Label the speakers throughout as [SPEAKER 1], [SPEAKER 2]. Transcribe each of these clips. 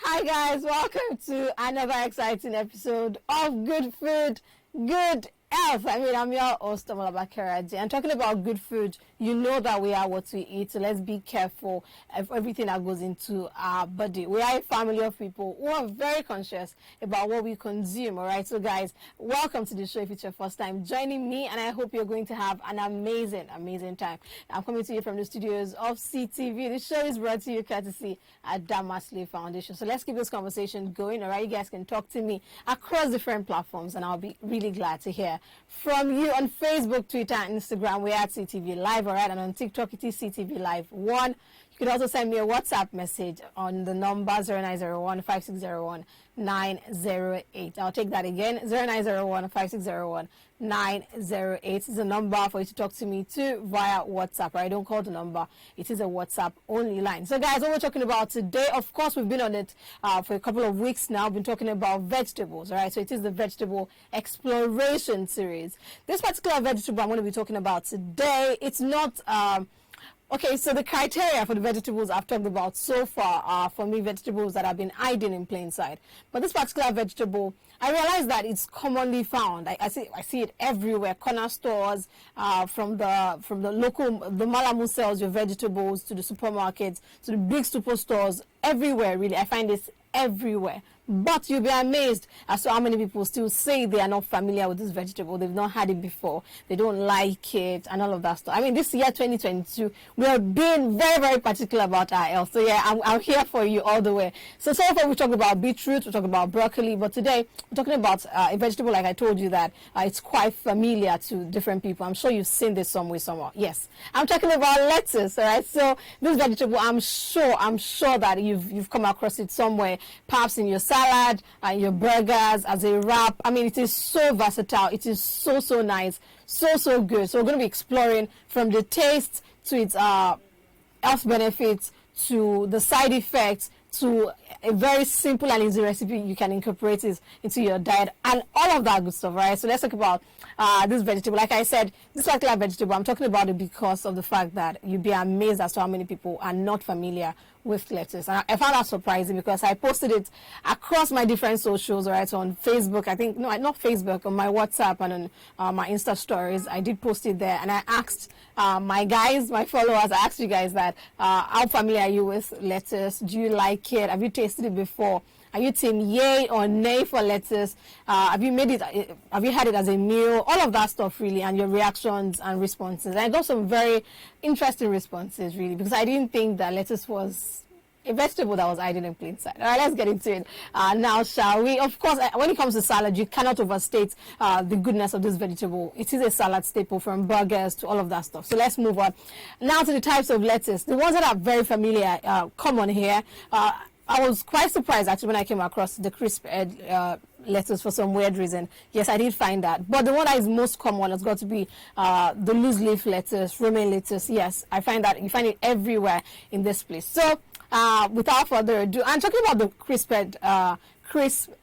[SPEAKER 1] Hi guys, welcome to another exciting episode of Good Food, Good Health. I'm your host, Omolabake, and talking about good food, you know that we are what we eat, so let's be careful of everything that goes into our body. We are a family of people who are very conscious about what we consume, all right? So guys, welcome to the show if it's your first time joining me, and I hope you're going to have an amazing time. I'm coming to you from the studios of CTV. The show is brought to you courtesy at Damasley Foundation. So let's keep this conversation going, all right? You guys can talk to me across different platforms, and I'll be really glad to hear from you on Facebook, Twitter, and Instagram. We're at CTV Live, all right? And on TikTok, it is CTV Live 1. You could also send me a WhatsApp message on the number 0901-5601-908. I'll take that again, 0901-5601-908 is the number for you to talk to me too via WhatsApp. Right? Don't call the number. It is a WhatsApp only line. So guys, what we're talking about today, of course, we've been on it for a couple of weeks now. We've been talking about vegetables, all right? So it is the vegetable exploration series. This particular vegetable I'm going to be talking about today, it's not... Okay, so the criteria for the vegetables I've talked about so far are, for me, vegetables that have been hiding in plain sight. But this particular vegetable, I realize that it's commonly found. I see it everywhere. Corner stores, from the local, the Malamu sells your vegetables, to the supermarkets, to the big superstores, everywhere really. I find this everywhere. But you'll be amazed as to how many people still say they are not familiar with this vegetable. They've not had it before. They don't like it and all of that stuff. I mean, this year, 2022, we are being very particular about our health. So yeah, I'm here for you all the way. So far we talked about beetroot, we talked about broccoli, but today we're talking about a vegetable, like I told you, that it's quite familiar to different people. I'm sure you've seen this somewhere. Yes, I'm talking about lettuce, all right? So this vegetable, I'm sure that you've come across it somewhere, perhaps in your salad and your burgers, as a wrap. I mean, it is so versatile. It is so nice, so good. So we're going to be exploring from the taste to its health benefits, to the side effects, to a very simple and easy recipe you can incorporate it into your diet, and all of that good stuff, right? So let's talk about this vegetable. Like I said, this particular vegetable, I'm talking about it because of the fact that you'd be amazed as to how many people are not familiar with lettuce. And I found that surprising because I posted it across my different socials, right? So on Facebook, not Facebook, on my WhatsApp and on my Insta stories, I did post it there. And I asked my followers, I asked you guys that, how familiar are you with lettuce? Do you like it? Have you tasted it before? Are you team yay or nay for lettuce? Have you had it as a meal? All of that stuff really, and your reactions and responses. And I got some very interesting responses really, because I didn't think that lettuce was a vegetable that was hiding in plain sight. All right, let's get into it now, shall we? Of course, when it comes to salad, you cannot overstate the goodness of this vegetable. It is a salad staple, from burgers to all of that stuff. So let's move on now to the types of lettuce. The ones that are very familiar, common here. I was quite surprised actually when I came across the crisp lettuce for some weird reason. Yes, I did find that. But the one that is most common has got to be the loose leaf lettuce, romaine lettuce. Yes, I find that you find it everywhere in this place. So without further ado, I'm talking about the crisp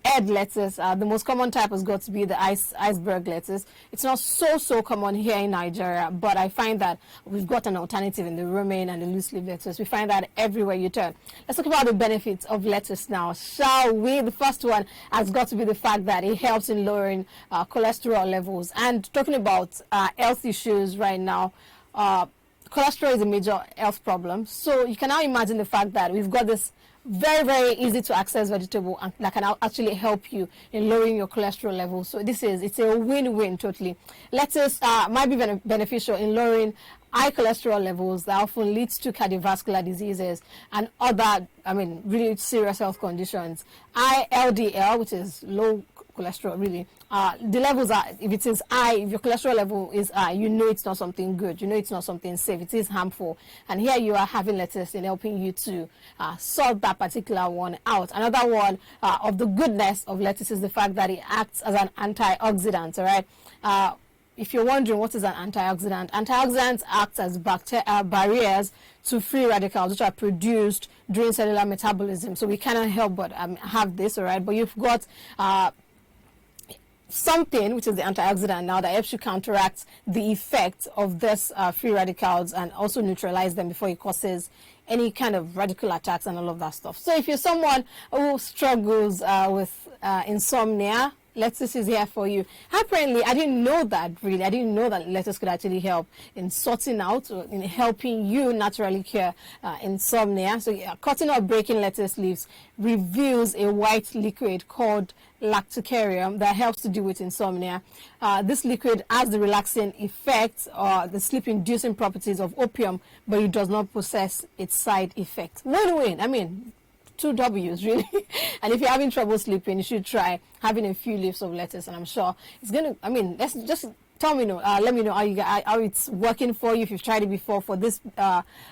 [SPEAKER 1] head lettuce. The most common type has got to be the iceberg lettuce. It's not so common here in Nigeria, but I find that we've got an alternative in the romaine and the loose leaf lettuce. We find that everywhere you turn. Let's talk about the benefits of lettuce now, shall we? The first one has got to be the fact that it helps in lowering cholesterol levels. And talking about health issues right now, cholesterol is a major health problem. So you can now imagine the fact that we've got this very easy to access vegetable and that can actually help you in lowering your cholesterol level. So it's a win-win totally. Lettuce might be beneficial in lowering high cholesterol levels that often leads to cardiovascular diseases and other, really serious health conditions. High LDL, which is low cholesterol really, the levels are, if it is high, if your cholesterol level is high, you know it's not something good, you know it's not something safe, it is harmful. And here you are having lettuce in helping you to sort that particular one out. Another one of the goodness of lettuce is the fact that it acts as an antioxidant, all right? If you're wondering what is an antioxidant, antioxidants act as barriers to free radicals, which are produced during cellular metabolism. So we cannot help but have this, all right? But you've got something, which is the antioxidant now, that helps you counteract the effect of this free radicals and also neutralize them before it causes any kind of radical attacks and all of that stuff. So if you're someone who struggles with insomnia, lettuce is here for you. Apparently, I didn't know that, really. I didn't know that lettuce could actually help in sorting out, or in helping you naturally cure insomnia. So yeah, cutting or breaking lettuce leaves reveals a white liquid called lactocarium that helps to deal with insomnia. This liquid has the relaxing effects or the sleep-inducing properties of opium, but it does not possess its side effects. Win-win. I mean, 2 W's really. And if you're having trouble sleeping, you should try having a few leaves of lettuce, and I'm sure it's gonna, I mean, let's just tell me, let me know how it's working for you, if you've tried it before for this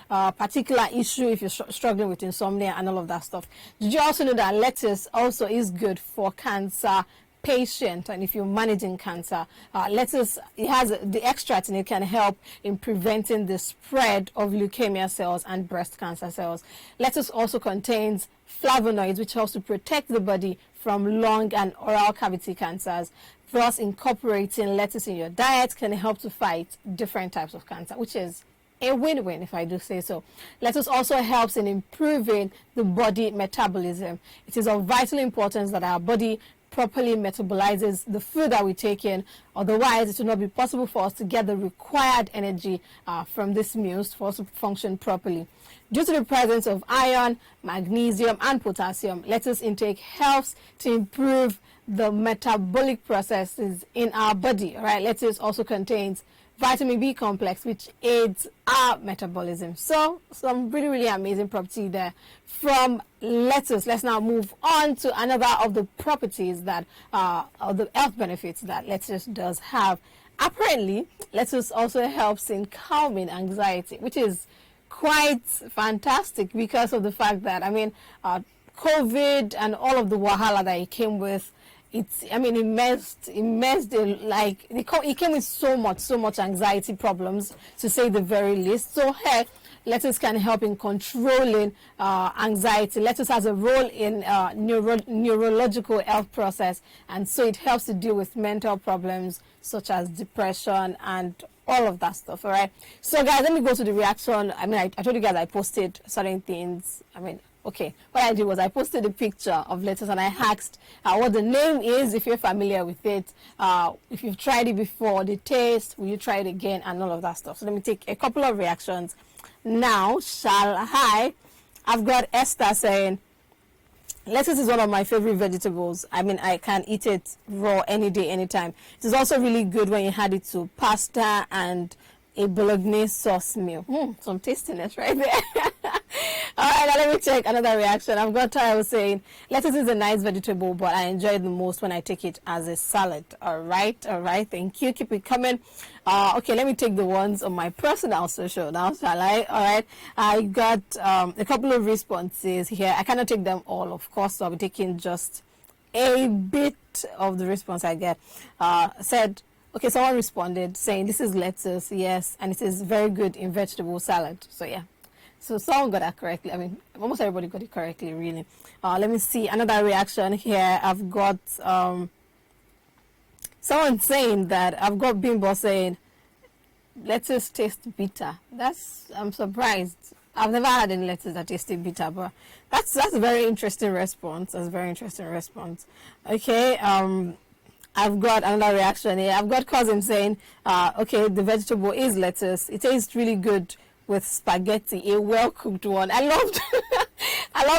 [SPEAKER 1] particular issue, if you're struggling with insomnia and all of that stuff. Did you also know that lettuce also is good for cancer patient, and if you're managing cancer, lettuce, it has the extract, and it can help in preventing the spread of leukemia cells and breast cancer cells. Lettuce also contains flavonoids, which helps to protect the body from lung and oral cavity cancers. Thus, incorporating lettuce in your diet can help to fight different types of cancer, which is a win-win, if I do say so. Lettuce also helps in improving the body metabolism. It is of vital importance that our body properly metabolizes the food that we take in. Otherwise, it will not be possible for us to get the required energy from these meals for us to function properly. Due to the presence of iron, magnesium, and potassium, lettuce intake helps to improve the metabolic processes in our body. All right, lettuce also contains vitamin B complex, which aids our metabolism. So some really, really amazing property there from lettuce. Let's now move on to another of the properties that or the health benefits that lettuce does have. Apparently, lettuce also helps in calming anxiety, which is quite fantastic because of the fact that, I mean, COVID and all of the wahala that it came with, it's, I mean, it came with so much anxiety problems, to say the very least. So here, lettuce can help in controlling anxiety. Lettuce has a role in neurological health process, and so it helps to deal with mental problems such as depression and all of that stuff. All right. So guys, let me go to the reaction. I mean, I told you guys I posted certain things. I mean, okay, what I did was I posted a picture of lettuce, and I asked what the name is, if you're familiar with it, if you've tried it before, the taste, will you try it again, and all of that stuff. So let me take a couple of reactions now, shall I? I've got Esther saying, lettuce is one of my favorite vegetables. I mean, I can eat it raw any day, anytime. It is also really good when you add it to pasta and a bolognese sauce meal. Some tastiness right there. All right, now let me check another reaction. I've got Tara saying, lettuce is a nice vegetable, but I enjoy it the most when I take it as a salad. All right, thank you. Keep it coming. Okay, let me take the ones on my personal social now, shall I? All right, I got a couple of responses here. I cannot take them all, of course, so I'll be taking just a bit of the response I get. Said, okay, someone responded saying, this is lettuce, yes, and it is very good in vegetable salad. So yeah, so someone got that correctly. I mean, almost everybody got it correctly, really. Let me see another reaction here. I've got someone saying that, I've got Bimbo saying, lettuce tastes bitter. I'm surprised. I've never had any lettuce that tasted bitter, but that's a very interesting response. That's a very interesting response. Okay, I've got another reaction here. I've got Cousin saying, okay, the vegetable is lettuce. It tastes really good with spaghetti, a well-cooked one. I love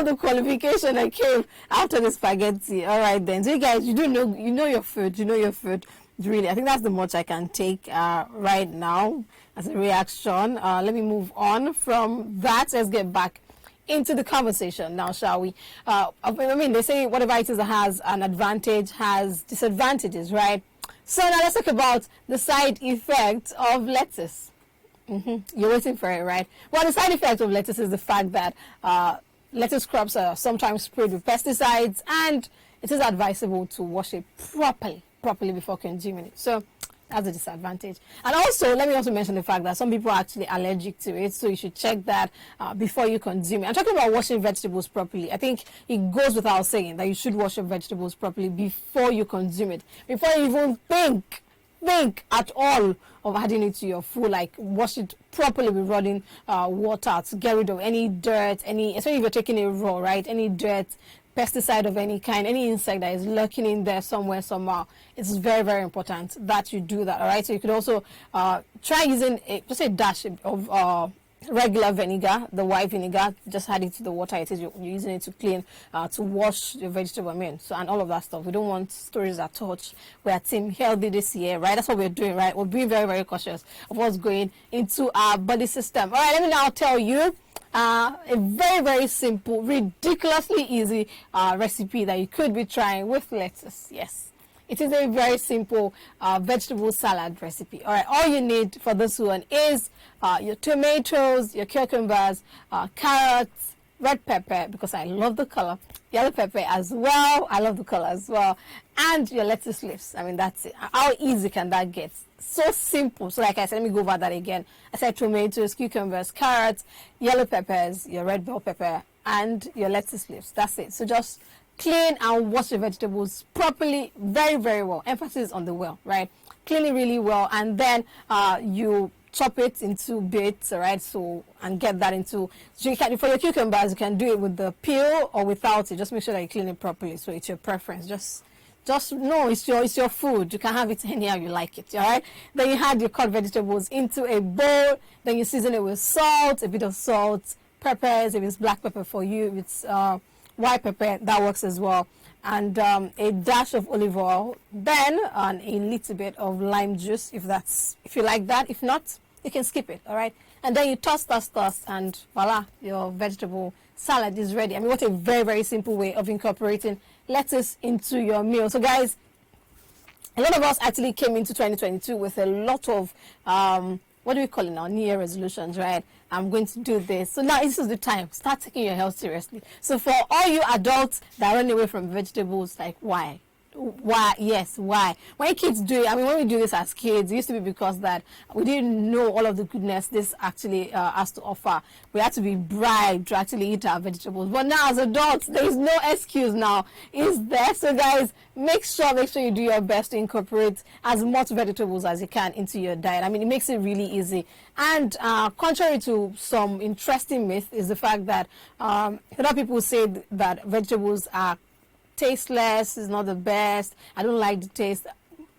[SPEAKER 1] the qualification that came after the spaghetti. All right, then. So you guys, you know your food. You know your food. Really, I think that's the much I can take right now as a reaction. Let me move on from that. Let's get back into the conversation now, shall we? I mean, they say whatever it is that has an advantage has disadvantages, right? So now let's talk about the side effects of lettuce. You're waiting for it, right? Well, the side effect of lettuce is the fact that lettuce crops are sometimes sprayed with pesticides, and it is advisable to wash it properly before consuming it. So That's a disadvantage. And also, let me also mention the fact that some people are actually allergic to it, so you should check that before you consume it. I'm talking about washing vegetables properly. I think it goes without saying that you should wash your vegetables properly before you consume it, before you even think at all of adding it to your food. Like, wash it properly with running water to get rid of any dirt, especially if you're taking it raw, right? Any dirt, pesticide of any kind, any insect that is lurking in there somewhere, somehow. It's very, very important that you do that, all right? So you could also try using just a dash of regular vinegar, the white vinegar. Just add it to the water. It is you're using it to clean, to wash your vegetable, so and all of that stuff. We don't want stories at touch. We are team healthy this year, right? That's what we're doing, right? We're being very, very cautious of what's going into our body system. All right, let me now tell you a very, very simple, ridiculously easy recipe that you could be trying with lettuce. Yes, it is a very simple vegetable salad recipe. All right, all you need for this one is your tomatoes, your cucumbers, carrots, red pepper, because I love the color, yellow pepper as well, I love the color as well, and your lettuce leaves. I mean, that's it. How easy can that get? So simple. So like I said, let me go over that again. I said tomatoes, cucumbers, carrots, yellow peppers, your red bell pepper, and your lettuce leaves. That's it. So just clean and wash your vegetables properly, very, very well. Emphasis on the well, right? Clean it really well, and then you chop it into bits, all right? So, and get that into, so you can, for your cucumbers, you can do it with the peel or without it. Just make sure that you clean it properly. So it's your preference. Just no, it's your food. You can have it anyhow you like it, all right? Then you add your cut vegetables into a bowl. Then you season it with salt, a bit of salt, peppers. If it's black pepper for you, if it's white pepper, that works as well. And a dash of olive oil. Then a little bit of lime juice, if you like that. If not, you can skip it, all right? And then you toss, and voila, your vegetable salad is ready. I mean, what a very, very simple way of incorporating lettuce into your meal. So guys, a lot of us actually came into 2022 with a lot of what do we call it now, New Year resolutions, right? I'm going to do this. So now this is the time. Start taking your health seriously. So for all you adults that run away from vegetables, like, why? Yes, why? When kids do it, I mean, when we do this as kids, it used to be because that we didn't know all of the goodness this actually has to offer. We had to be bribed to actually eat our vegetables. But now as adults, there is no excuse now, is there? So guys, make sure you do your best to incorporate as much vegetables as you can into your diet. I mean, it makes it really easy. And contrary to some interesting myth is the fact that a lot of people say that vegetables are tasteless, is not the best, I don't like the taste.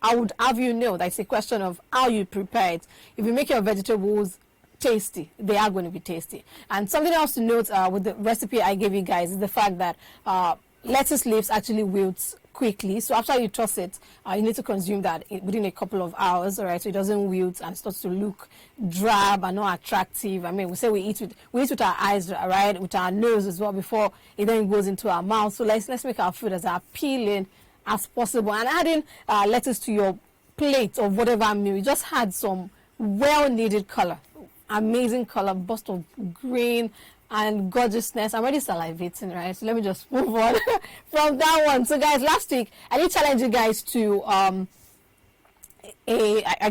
[SPEAKER 1] I would have you know that it's a question of how you prepare it. If you make your vegetables tasty, they are going to be tasty. And something else to note with the recipe I gave you guys is the fact that lettuce leaves actually wilts quickly. So after you toss it, you need to consume that within a couple of hours, all right? So it doesn't wilt and starts to look drab and not attractive. I mean, we say we eat with our eyes, right? With our nose as well before it then goes into our mouth. So let's make our food as appealing as possible. And adding lettuce to your plate of whatever meal, you just had some well-needed color, amazing color, burst of green and gorgeousness. I'm already salivating, right? So let me just move on from that one. So guys, last week I did challenge you guys to I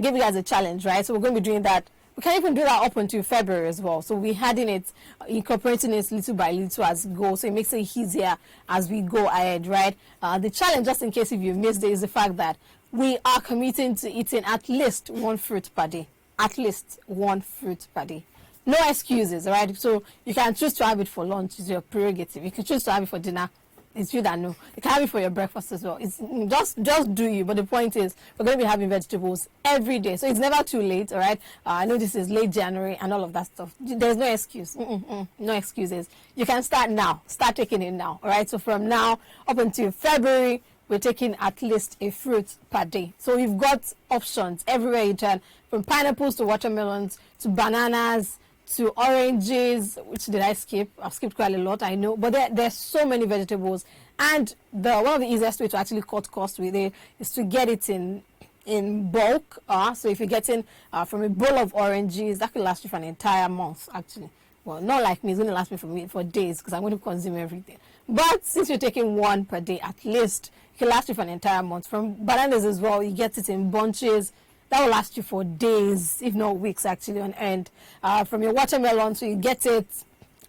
[SPEAKER 1] gave you guys a challenge, right? So we're going to be doing that. We can even do that up until February as well. So we're adding it, incorporating it little by little as we go. So it makes it easier as we go ahead, right? The challenge, just in case if you missed it, is the fact that we are committing to eating at least one fruit per day. At least one fruit per day. No excuses, all right? So you can choose to have it for lunch, it's your prerogative. You can choose to have it for dinner, it's you that know. You can have it for your breakfast as well. It's just do you. But the point is, we're going to be having vegetables every day. So it's never too late, all right? I know this is late January and all of that stuff. There's no excuse. No excuses. You can start now. Start taking it now, all right? So from now up until February, we're taking at least a fruit per day. So we've got options everywhere you turn, from pineapples to watermelons to bananas, to oranges. Which did I skip? I've skipped quite a lot, I know. But there's so many vegetables. And one of the easiest way to actually cut costs with it is to get it in bulk. So if you're getting from a bowl of oranges, that could last you for an entire month, actually. Well, not like me. It's going to last me for days because I'm going to consume everything. But since you're taking one per day at least, it can last you for an entire month. From bananas as well, you get it in bunches. that will last you for days, if not weeks, actually, on end. From your watermelon, so you get it,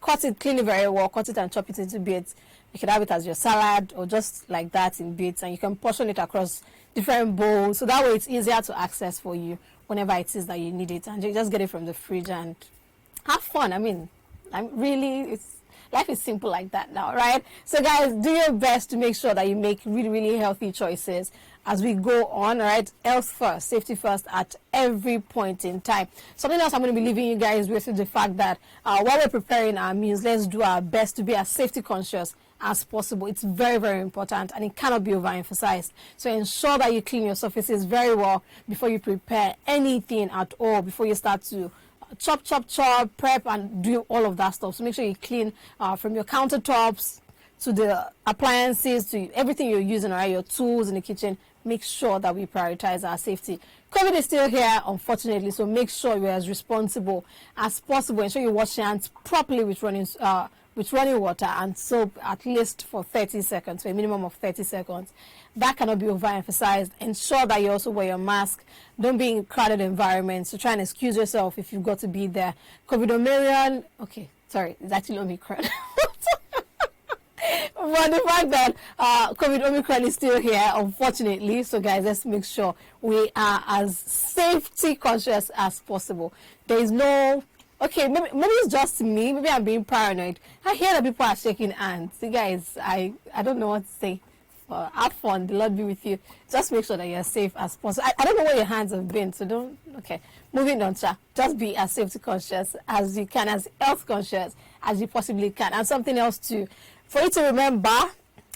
[SPEAKER 1] cut it, clean it very well, cut it and chop it into bits. You can have it as your salad or just like that in bits, and you can portion it across different bowls, so that way it's easier to access for you whenever it is that you need it, and you just get it from the fridge and have fun. I mean, life is simple like that now, right? So guys, do your best to make sure that you make really, really healthy choices as we go on, right? Health first, safety first at every point in time. Something else I'm going to be leaving you guys with is the fact that while we're preparing our meals, let's do our best to be as safety conscious as possible. It's very, very important, and it cannot be overemphasized. So ensure that you clean your surfaces very well before you prepare anything at all, before you start to chop, prep, and do all of that stuff. So make sure you clean from your countertops to the appliances to everything you're using, right? Your tools in the kitchen. Make sure that we prioritize our safety. COVID is still here, unfortunately, so make sure you're as responsible as possible. Ensure you wash your hands properly with running water and soap at least for 30 seconds, for a minimum of 30 seconds. That cannot be overemphasized. Ensure that you also wear your mask. Don't be in crowded environments. So try and excuse yourself if you've got to be there. COVID it's actually Omicron. But the fact that COVID Omicron is still here, unfortunately, so guys, let's make sure we are as safety conscious as possible. There is no, maybe it's just me, maybe I'm being paranoid. I hear that people are shaking hands. So guys, I don't know what to say. Have fun, the Lord be with you. Just make sure that you're safe as possible. I don't know where your hands have been, so moving on, sir. Just be as safety conscious as you can, as health conscious as you possibly can. And something else too, for you to remember, I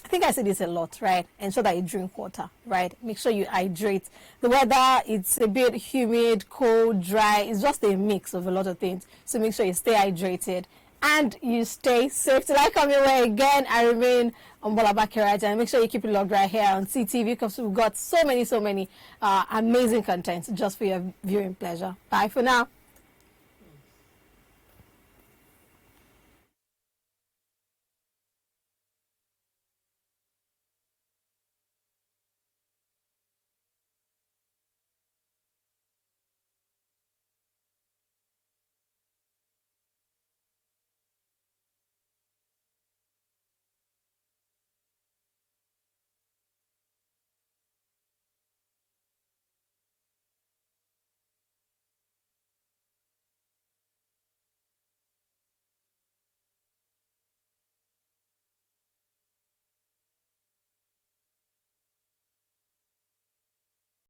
[SPEAKER 1] think I say this a lot, right? Ensure that you drink water, right? Make sure you hydrate. The weather, it's a bit humid, cold, dry. It's just a mix of a lot of things. So make sure you stay hydrated and you stay safe. Till I come your way again, I remain Omolabake, right? And make sure you keep it logged right here on CTV, because we've got so many amazing content just for your viewing pleasure. Bye for now.